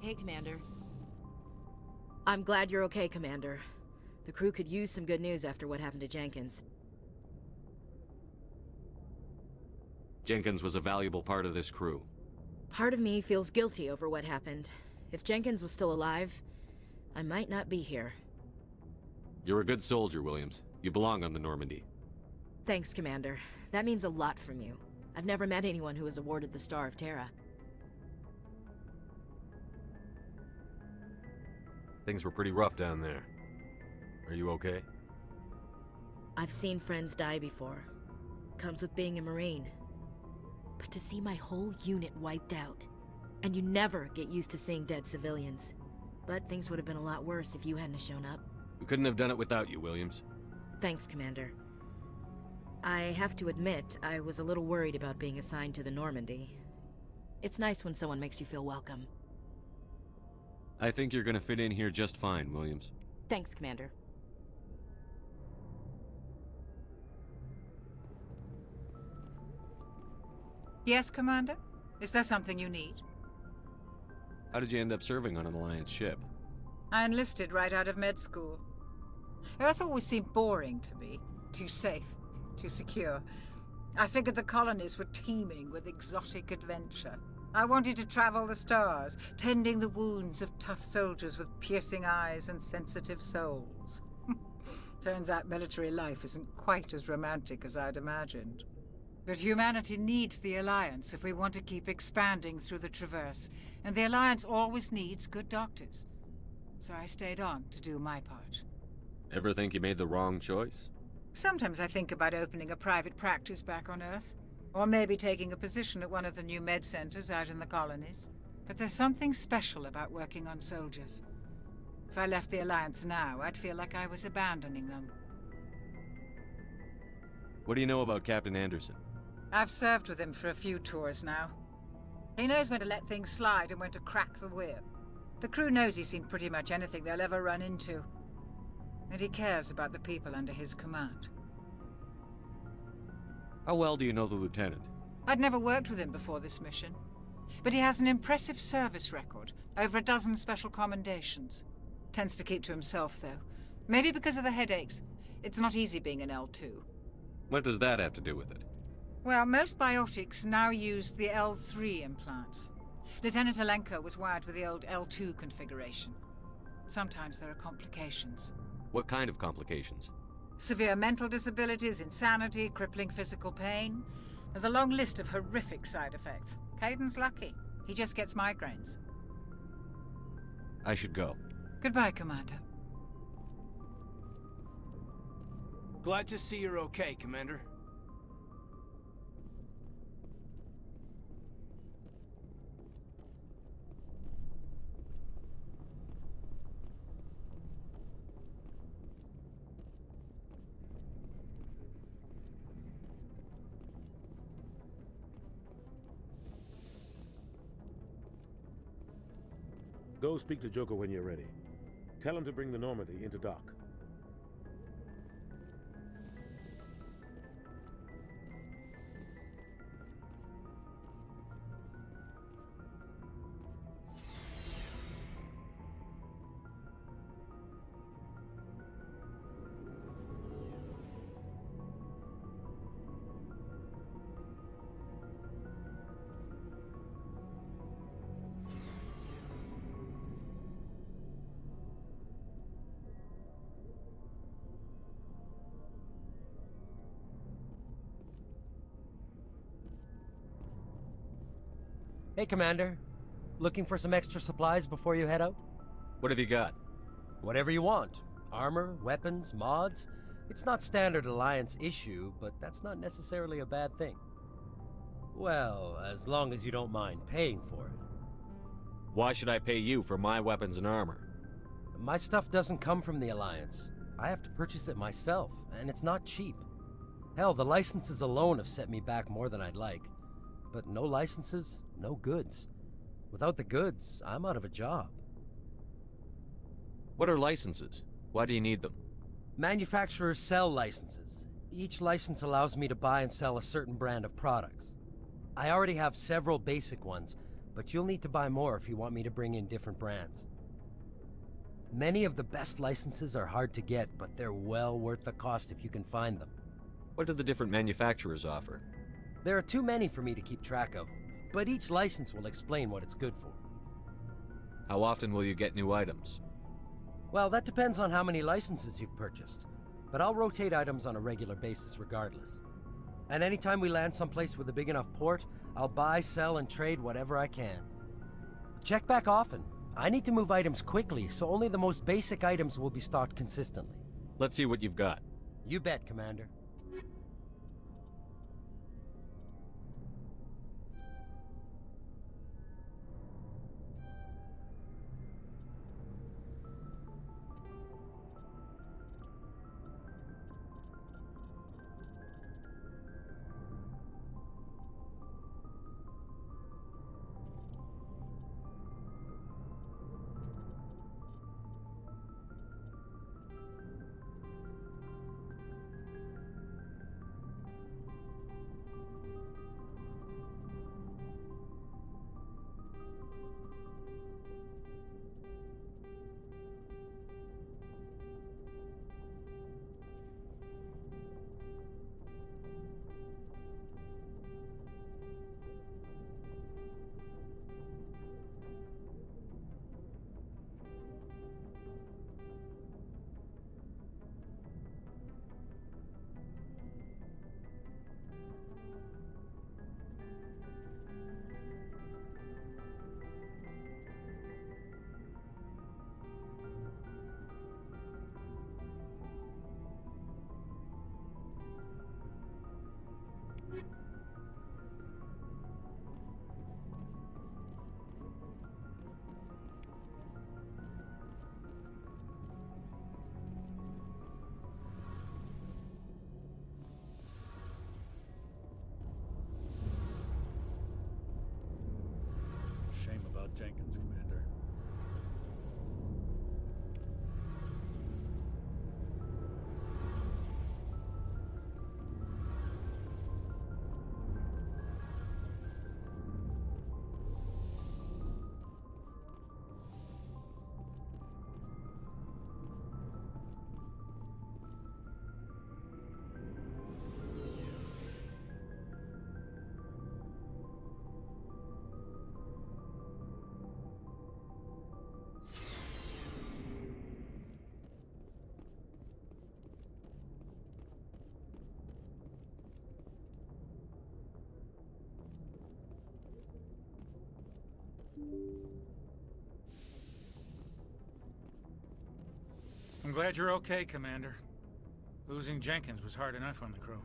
Hey, Commander. I'm glad you're okay, Commander. The crew could use some good news after what happened to Jenkins. Jenkins was a valuable part of this crew. Part of me feels guilty over what happened. If Jenkins was still alive, I might not be here. You're a good soldier, Williams. You belong on the Normandy. Thanks, Commander. That means a lot from you. I've never met anyone who was awarded the Star of Terra. Things were pretty rough down there. Are you okay? I've seen friends die before. Comes with being a Marine. But to see my whole unit wiped out, and you never get used to seeing dead civilians. But things would have been a lot worse if you hadn't shown up. We couldn't have done it without you, Williams. Thanks, Commander. I have to admit, I was a little worried about being assigned to the Normandy. It's nice when someone makes you feel welcome. I think you're gonna fit in here just fine, Williams. Thanks, Commander. Yes, Commander? Is there something you need? How did you end up serving on an Alliance ship? I enlisted right out of med school. Earth always seemed boring to me. Too safe, too secure. I figured the colonies were teeming with exotic adventure. I wanted to travel the stars, tending the wounds of tough soldiers with piercing eyes and sensitive souls. Turns out military life isn't quite as romantic as I'd imagined. But humanity needs the Alliance if we want to keep expanding through the Traverse, and the Alliance always needs good doctors. So I stayed on to do my part. Ever think you made the wrong choice? Sometimes I think about opening a private practice back on Earth. Or maybe taking a position at one of the new med centers out in the colonies. But there's something special about working on soldiers. If I left the Alliance now, I'd feel like I was abandoning them. What do you know about Captain Anderson? I've served with him for a few tours now. He knows when to let things slide and when to crack the whip. The crew knows he's seen pretty much anything they'll ever run into. And he cares about the people under his command. How well do you know the lieutenant? I'd never worked with him before this mission. But he has an impressive service record, over a dozen special commendations. Tends to keep to himself, though. Maybe because of the headaches. It's not easy being an L2. What does that have to do with it? Well, most biotics now use the L3 implants. Lieutenant Alenko was wired with the old L2 configuration. Sometimes there are complications. What kind of complications? Severe mental disabilities, insanity, crippling physical pain. There's a long list of horrific side effects. Caden's lucky. He just gets migraines. I should go. Goodbye, Commander. Glad to see you're okay, Commander. Go speak to Joker when you're ready. Tell him to bring the Normandy into dock. Hey, Commander. Looking for some extra supplies before you head out? What have you got? Whatever you want. Armor, weapons, mods. It's not standard Alliance issue, but that's not necessarily a bad thing. Well, as long as you don't mind paying for it. Why should I pay you for my weapons and armor? My stuff doesn't come from the Alliance. I have to purchase it myself, and it's not cheap. Hell, the licenses alone have set me back more than I'd like. But no licenses, no goods. Without the goods, I'm out of a job. What are licenses? Why do you need them? Manufacturers sell licenses. Each license allows me to buy and sell a certain brand of products. I already have several basic ones, but you'll need to buy more if you want me to bring in different brands. Many of the best licenses are hard to get, but they're well worth the cost if you can find them. What do the different manufacturers offer? There are too many for me to keep track of, but each license will explain what it's good for. How often will you get new items? Well, that depends on how many licenses you've purchased, but I'll rotate items on a regular basis regardless. And anytime we land someplace with a big enough port, I'll buy, sell, and trade whatever I can. Check back often. I need to move items quickly, so only the most basic items will be stocked consistently. Let's see what you've got. You bet, Commander. Shame about Jenkins, Commander. I'm glad you're okay, Commander. Losing Jenkins was hard enough on the crew.